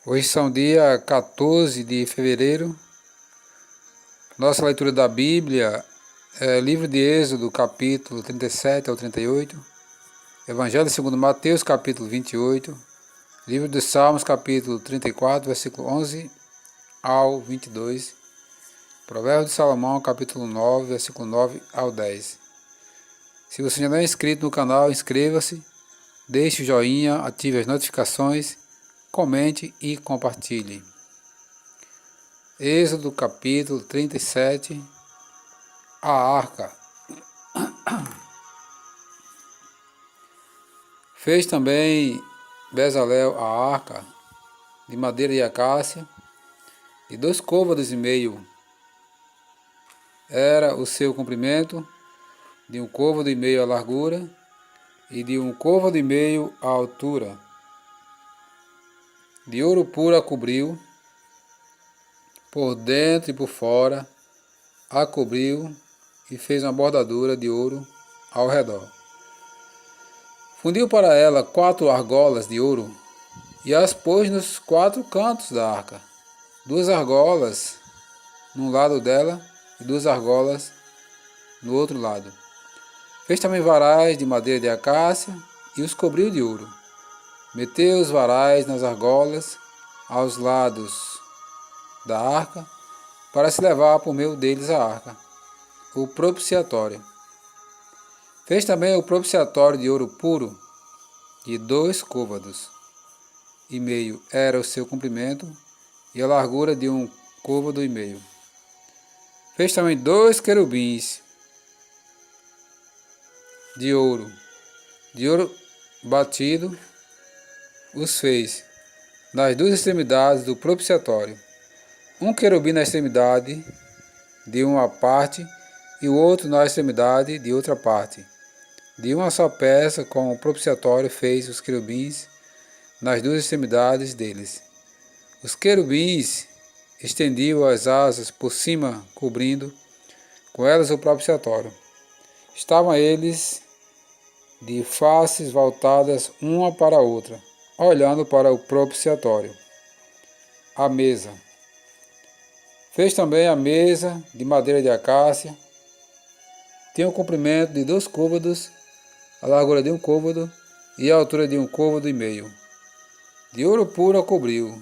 Hoje são dia 14 de fevereiro. Nossa leitura da Bíblia é livro de Êxodo, capítulo 37 ao 38. Evangelho segundo Mateus, capítulo 28. Livro dos Salmos, capítulo 34, versículo 11 ao 22. Provérbios de Salomão, capítulo 9, versículo 9 ao 10. Se você já não é inscrito no canal, inscreva-se, deixe o joinha, ative as notificações, comente e compartilhe. Êxodo capítulo 37, a arca. Fez também Bezalel a arca de madeira de acácia, de 2 côvados e meio era o seu comprimento, de 1 côvado e meio a largura, e de 1 côvado e meio a altura. De ouro puro a cobriu, por dentro e por fora, a cobriu e fez uma bordadura de ouro ao redor. Fundiu para ela 4 argolas de ouro e as pôs nos 4 cantos da arca, 2 argolas num lado dela e 2 argolas no outro lado. Fez também varais de madeira de acácia e os cobriu de ouro. Meteu os varais nas argolas aos lados da arca, para se levar por meio deles a arca, o propiciatório. Fez também o propiciatório de ouro puro, de 2 côvados e meio era o seu comprimento, e a largura de 1 côvado e meio. Fez também 2 querubins de ouro batido, os fez nas 2 extremidades do propiciatório, 1 querubim na extremidade de uma parte e o outro na extremidade de outra parte. De uma só peça com o propiciatório fez os querubins nas 2 extremidades deles. Os querubins estendiam as asas por cima, cobrindo com elas o propiciatório. Estavam eles de faces voltadas uma para a outra, olhando para o propiciatório. A mesa. Fez também a mesa de madeira de acácia. Tinha um comprimento de 2 côvados, a largura de 1 côvado e a altura de 1 côvado e meio. De ouro puro a cobriu,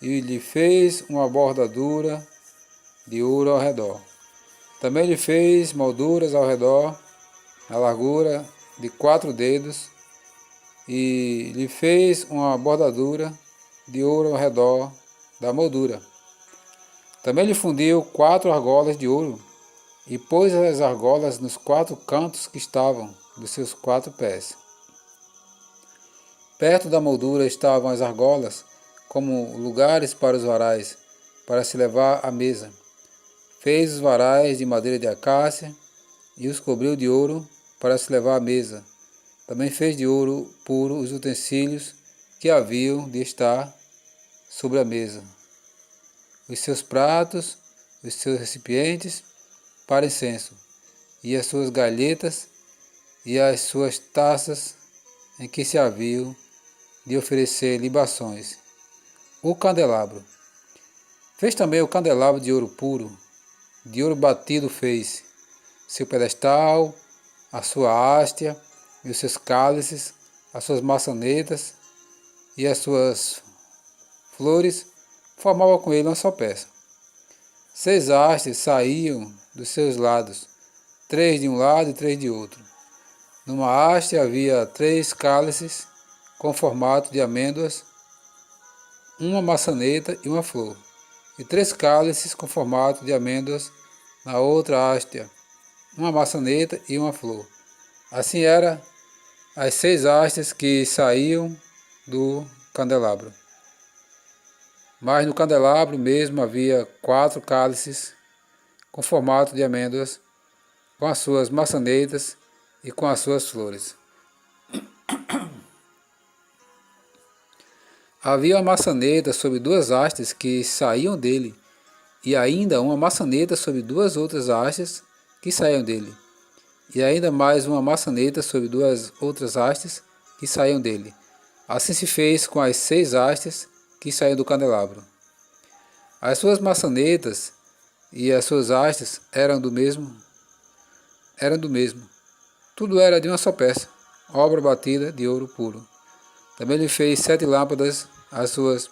e lhe fez uma bordadura de ouro ao redor. Também lhe fez molduras ao redor, na largura de 4 dedos, e lhe fez uma bordadura de ouro ao redor da moldura. Também lhe fundiu 4 argolas de ouro, e pôs as argolas nos 4 cantos que estavam dos seus 4 pés. Perto da moldura estavam as argolas, como lugares para os varais, para se levar à mesa. Fez os varais de madeira de acácia, e os cobriu de ouro para se levar à mesa. Também fez de ouro puro os utensílios que haviam de estar sobre a mesa, os seus pratos, os seus recipientes para incenso, e as suas galhetas e as suas taças em que se haviam de oferecer libações. O candelabro. Fez também o candelabro de ouro puro, de ouro batido fez, seu pedestal, a sua haste e os seus cálices, as suas maçanetas e as suas flores, formavam com ele uma só peça. 6 hastes saíam dos seus lados, 3 de um lado e 3 de outro. Numa haste havia 3 cálices com formato de amêndoas, uma maçaneta e uma flor, e 3 cálices com formato de amêndoas na outra haste, uma maçaneta e uma flor. Assim eram as 6 hastes que saíam do candelabro. Mas no candelabro mesmo havia 4 cálices com formato de amêndoas, com as suas maçanetas e com as suas flores. Havia uma maçaneta sobre 2 hastes que saíam dele, e ainda uma maçaneta sobre 2 outras hastes que saíam dele, e ainda mais uma maçaneta sobre 2 outras hastes que saíam dele. Assim se fez com as 6 hastes que saíam do candelabro. As suas maçanetas e as suas hastes eram do mesmo. Tudo era de uma só peça, obra batida de ouro puro. Também lhe fez 7 lâmpadas, as suas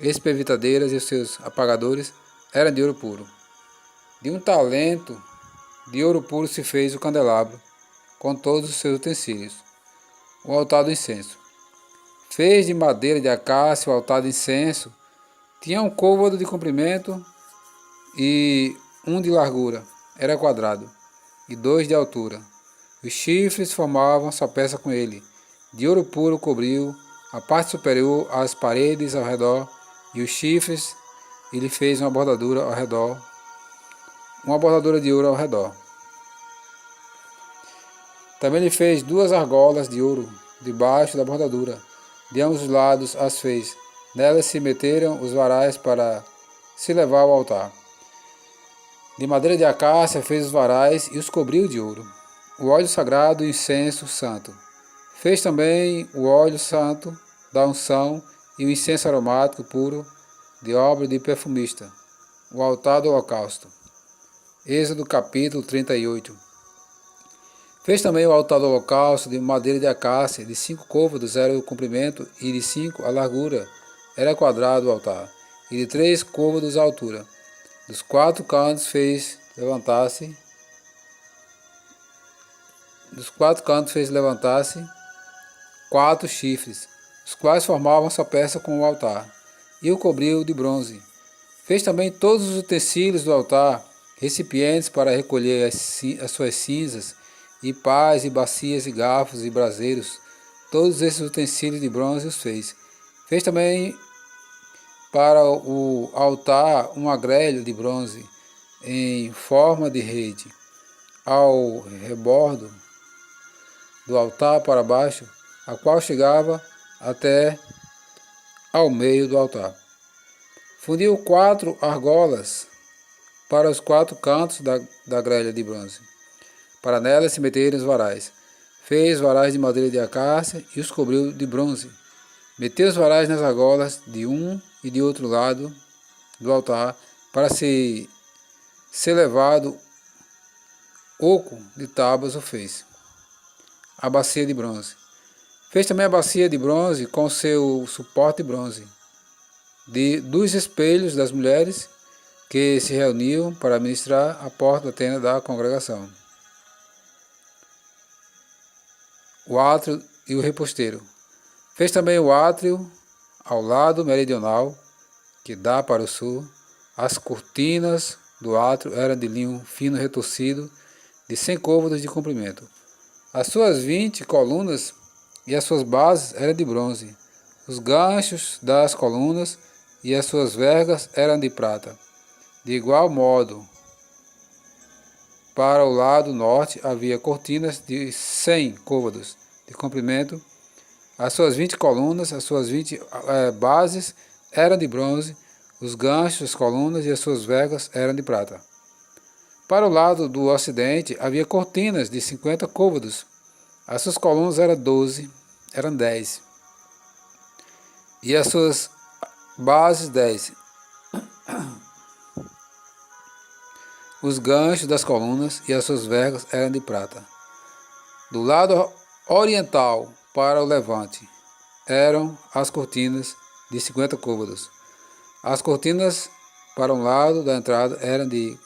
espevitadeiras e os seus apagadores eram de ouro puro. De um talento de ouro puro se fez o candelabro, com todos os seus utensílios, o altar do incenso. Fez de madeira de acácia o altar de incenso, tinha um côvado de comprimento e um de largura, era quadrado, e 2 de altura. Os chifres formavam só peça com ele. De ouro puro cobriu a parte superior, as paredes ao redor, e os chifres, e lhe fez uma bordadura ao redor, uma bordadura de ouro ao redor. Também lhe fez 2 argolas de ouro debaixo da bordadura. De ambos os lados as fez. Nelas se meteram os varais para se levar ao altar. De madeira de acácia fez os varais e os cobriu de ouro. O óleo sagrado e o incenso santo. Fez também o óleo santo da unção e o incenso aromático puro de obra de perfumista. O altar do holocausto. Êxodo capítulo 38. Fez também o altar do holocausto de madeira de acácia, de 5 côvados era o comprimento e de 5 a largura, era quadrado o altar, e de 3 côvados a altura. Dos 4 cantos fez levantar-se 4 chifres, os quais formavam sua peça com o altar, e o cobriu de bronze. Fez também todos os utensílios do altar, recipientes para recolher as suas cinzas, e pás, e bacias, e garfos, e braseiros. Todos esses utensílios de bronze os fez. Fez também para o altar uma grelha de bronze, em forma de rede, ao rebordo do altar para baixo, a qual chegava até ao meio do altar. Fundiu 4 argolas para os 4 cantos da grelha de bronze, para nelas se meterem os varais. Fez varais de madeira de acácia e os cobriu de bronze. Meteu os varais nas argolas de um e de outro lado do altar, para ser levado oco de tábuas o fez. A bacia de bronze. Fez também a bacia de bronze com seu suporte de bronze, dos espelhos das mulheres que se reuniam para ministrar à porta da tenda da congregação. O átrio e o reposteiro. Fez também o átrio ao lado meridional, que dá para o sul. As cortinas do átrio eram de linho fino retorcido, de 100 côvados de comprimento. As suas 20 colunas e as suas bases eram de bronze. Os ganchos das colunas e as suas vergas eram de prata. De igual modo, para o lado norte havia cortinas de 100 côvados de comprimento. As suas 20 colunas, as suas 20 bases eram de bronze. Os ganchos, as colunas e as suas vergas eram de prata. Para o lado do ocidente havia cortinas de 50 côvados. As suas colunas eram 10. E as suas bases 10. Os ganchos das colunas e as suas vergas eram de prata. Do lado oriental para o levante eram as cortinas de 50 côvados. As cortinas para um lado da entrada eram de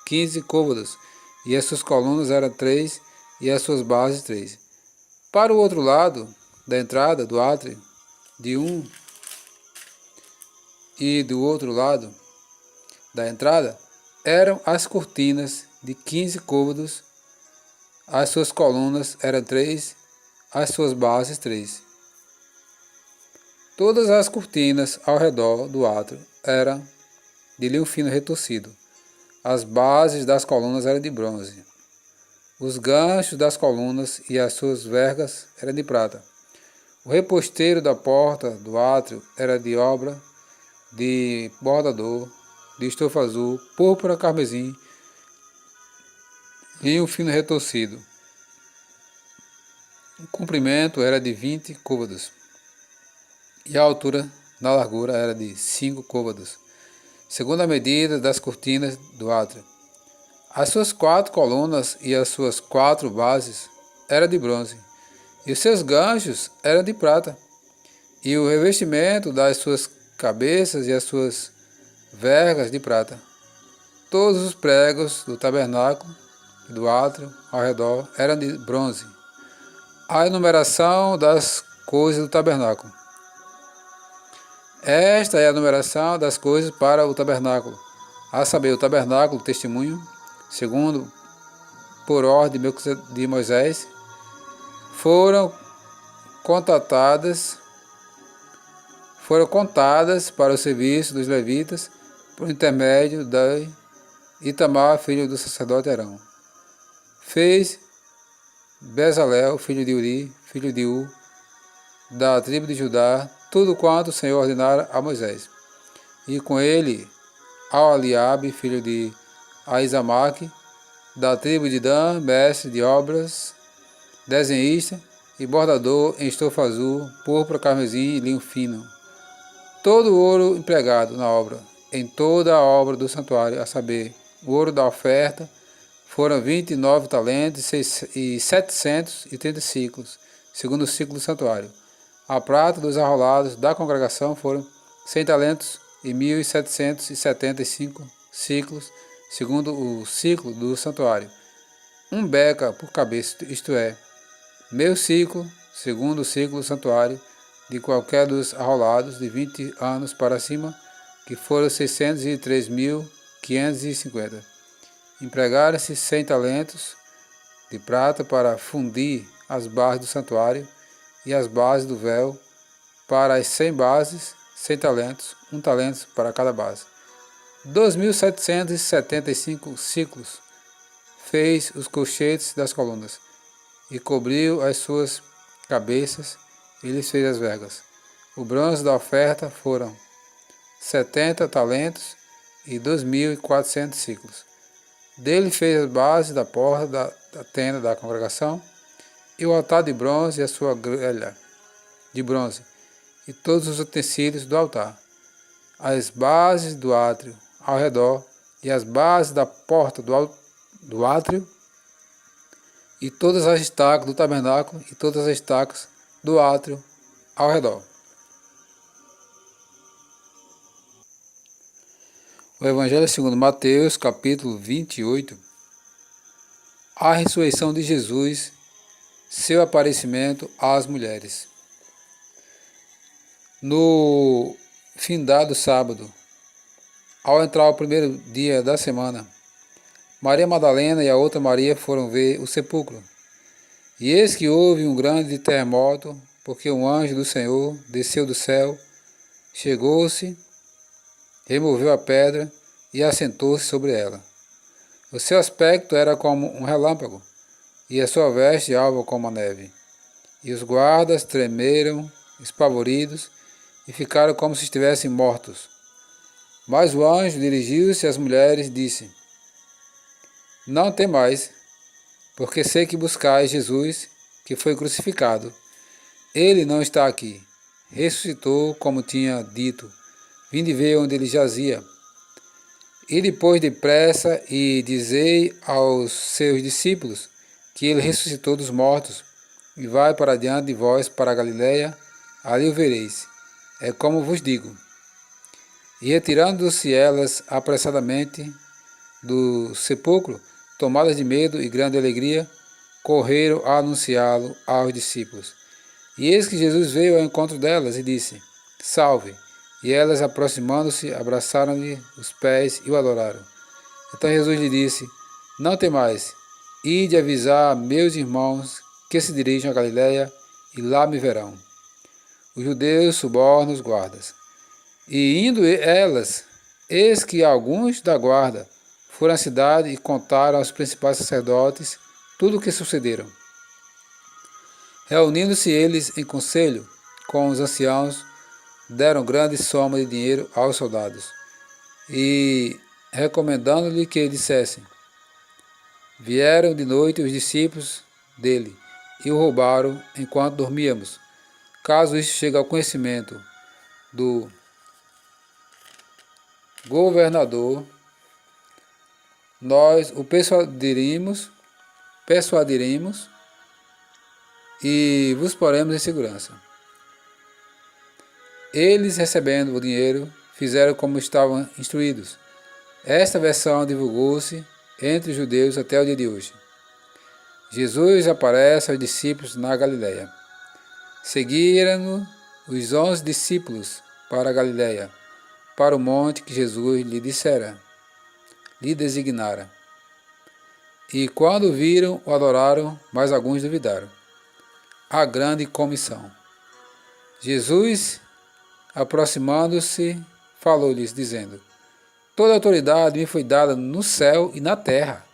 15 côvados, e as suas colunas eram 3 e as suas bases 3. Para o outro lado da entrada do átrio, de um e do outro lado da entrada, eram as cortinas de 15 côvados, as suas colunas eram 3, as suas bases 3. Todas as cortinas ao redor do átrio eram de linho fino retorcido. As bases das colunas eram de bronze. Os ganchos das colunas e as suas vergas eram de prata. O reposteiro da porta do átrio era de obra de bordador, de estofa azul, púrpura, carmesim, linho fino retorcido. O comprimento era de 20 côvados e a altura na largura era de 5 côvados, segundo a medida das cortinas do átrio. As suas 4 colunas e as suas 4 bases eram de bronze, e os seus ganchos eram de prata, e o revestimento das suas cabeças e as suas vergas de prata. Todos os pregos do tabernáculo e do átrio ao redor eram de bronze. A enumeração das coisas do tabernáculo. Esta é a numeração das coisas para o tabernáculo, a saber, o tabernáculo, o testemunho, segundo por ordem de Moisés, foram contadas para o serviço dos levitas por intermédio de Itamar, filho do sacerdote Arão. Fez Bezalel, filho de Uri, filho de U, da tribo de Judá, tudo quanto o Senhor ordenara a Moisés. E com ele Aholiabe, filho de Aizamaque, da tribo de Dan, mestre de obras, desenhista e bordador em estofa azul, púrpura, carmesim e linho fino. Todo o ouro empregado na obra, em toda a obra do santuário, a saber, o ouro da oferta, foram 29 talentos e 730 ciclos, segundo o ciclo do santuário. A prata dos arrolados da congregação foram 100 talentos e 1.775 ciclos, segundo o ciclo do santuário. Um beca por cabeça, isto é, meio ciclo, segundo o ciclo do santuário, de qualquer dos arrolados de 20 anos para cima, que foram 603.550. Empregaram-se 100 talentos de prata para fundir as bases do santuário e as bases do véu. Para as 100 bases, 100 talentos, 1 talento para cada base. 2.775 ciclos fez os colchetes das colunas e cobriu as suas cabeças e lhes fez as vergas. O bronze da oferta foram 70 talentos e 2.400 ciclos. Dele fez as bases da porta da tenda da congregação e o altar de bronze e a sua grelha de bronze e todos os utensílios do altar, as bases do átrio ao redor e as bases da porta do átrio e todas as estacas do tabernáculo e todas as estacas do átrio ao redor. O Evangelho segundo Mateus, capítulo 28. A ressurreição de Jesus, seu aparecimento às mulheres. No findado sábado, ao entrar o primeiro dia da semana, Maria Madalena e a outra Maria foram ver o sepulcro. E eis que houve um grande terremoto, porque um anjo do Senhor desceu do céu, chegou-se, removeu a pedra e assentou-se sobre ela. O seu aspecto era como um relâmpago, e a sua veste alva como a neve. E os guardas tremeram, espavoridos, e ficaram como se estivessem mortos. Mas o anjo dirigiu-se às mulheres e disse: Não temais, porque sei que buscais Jesus, que foi crucificado. Ele não está aqui. Ressuscitou, como tinha dito. Vinde ver onde ele jazia. E depois depressa e dizei aos seus discípulos que ele ressuscitou dos mortos e vai para diante de vós para a Galiléia, ali o vereis. É como vos digo. E retirando-se elas apressadamente do sepulcro, tomadas de medo e grande alegria, correram a anunciá-lo aos discípulos. E eis que Jesus veio ao encontro delas e disse: Salve! E elas, aproximando-se, abraçaram-lhe os pés e o adoraram. Então Jesus lhe disse: Não temais, ide avisar meus irmãos que se dirijam a Galiléia, e lá me verão. Os judeus subornam os guardas. E indo elas, eis que alguns da guarda foram à cidade e contaram aos principais sacerdotes tudo o que sucederam. Reunindo-se eles em conselho com os anciãos, deram grande soma de dinheiro aos soldados, e recomendando-lhe que dissessem: Vieram de noite os discípulos dele, e o roubaram enquanto dormíamos. Caso isso chegue ao conhecimento do governador, nós o persuadiremos e vos poremos em segurança. Eles, recebendo o dinheiro, fizeram como estavam instruídos. Esta versão divulgou-se entre os judeus até o dia de hoje. Jesus aparece aos discípulos na Galileia. Seguiram-no os 11 discípulos para a Galileia, para o monte que Jesus lhe designara. E quando o viram, o adoraram, mas alguns duvidaram. A grande comissão. Jesus, aproximando-se, falou-lhes, dizendo: Toda autoridade me foi dada no céu e na terra.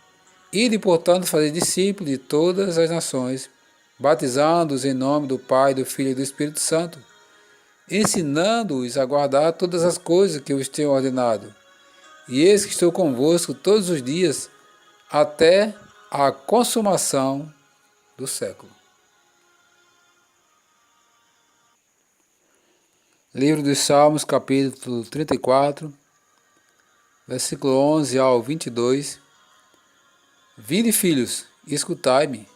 Ide, portanto, fazer discípulos de todas as nações, batizando-os em nome do Pai, do Filho e do Espírito Santo, ensinando-os a guardar todas as coisas que eu vos tenho ordenado. E eis que estou convosco todos os dias, até a consumação do século. Livro dos Salmos, capítulo 34, versículo 11 ao 22. Vinde, filhos, e escutai-me.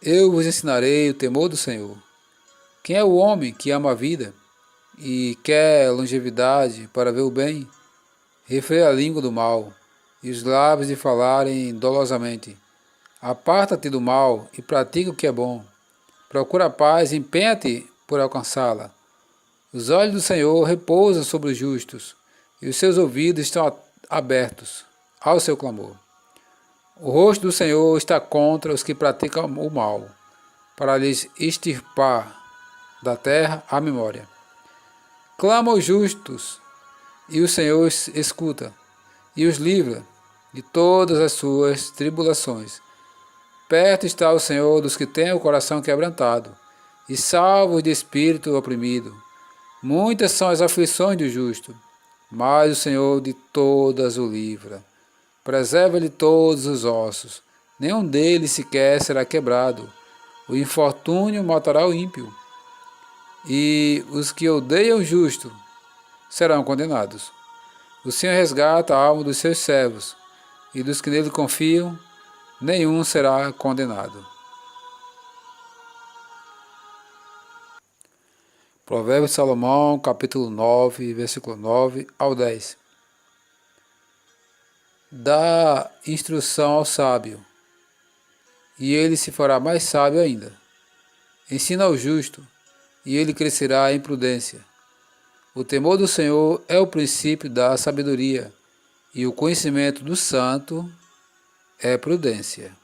Eu vos ensinarei o temor do Senhor. Quem é o homem que ama a vida e quer longevidade para ver o bem? Refreia a língua do mal e os lábios de falarem dolosamente. Aparta-te do mal e pratica o que é bom. Procura a paz e empenha-te por alcançá-la. Os olhos do Senhor repousam sobre os justos, e os seus ouvidos estão abertos ao seu clamor. O rosto do Senhor está contra os que praticam o mal, para lhes extirpar da terra a memória. Clama aos justos, e o Senhor escuta, e os livra de todas as suas tribulações. Perto está o Senhor dos que têm o coração quebrantado, e salva-os de espírito oprimido. Muitas são as aflições do justo, mas o Senhor de todas o livra. Preserva-lhe todos os ossos, nenhum deles sequer será quebrado. O infortúnio matará o ímpio, e os que odeiam o justo serão condenados. O Senhor resgata a alma dos seus servos, e dos que nele confiam, nenhum será condenado. Provérbios de Salomão, capítulo 9, versículo 9 ao 10. Dá instrução ao sábio, e ele se fará mais sábio ainda. Ensina ao justo, e ele crescerá em prudência. O temor do Senhor é o princípio da sabedoria, e o conhecimento do santo é prudência.